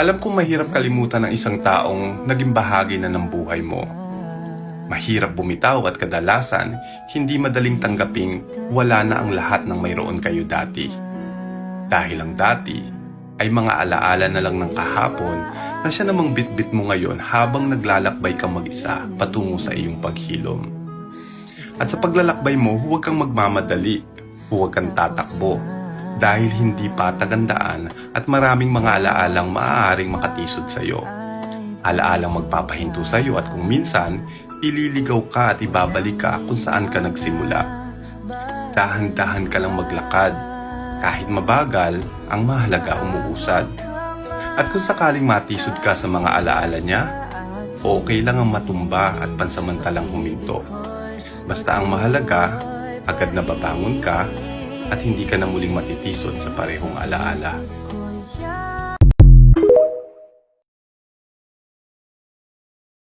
Alam kong mahirap kalimutan ng isang taong naging bahagi na ng buhay mo. Mahirap bumitaw at kadalasan, hindi madaling tanggaping wala na ang lahat ng mayroon kayo dati. Dahil ang dati ay mga alaala na lang ng kahapon na siya namang bitbit mo ngayon habang naglalakbay kang mag-isa patungo sa iyong paghilom. At sa paglalakbay mo, huwag kang magmamadali, huwag kang tatakbo, dahil hindi patag ang daan at maraming mga alaalang maaaring makatisod sa iyo. Alaalang magpapahinto sa iyo at kung minsan, ililigaw ka at ibabalik ka kung saan ka nagsimula. Dahan-dahan ka lang maglakad. Kahit mabagal, ang mahalaga umuusad. At kung sakaling matisod ka sa mga alaala niya, okay lang ang matumba at pansamantalang huminto. Basta ang mahalaga, agad na babangon ka at hindi ka na muling matitisod sa parehong alaala.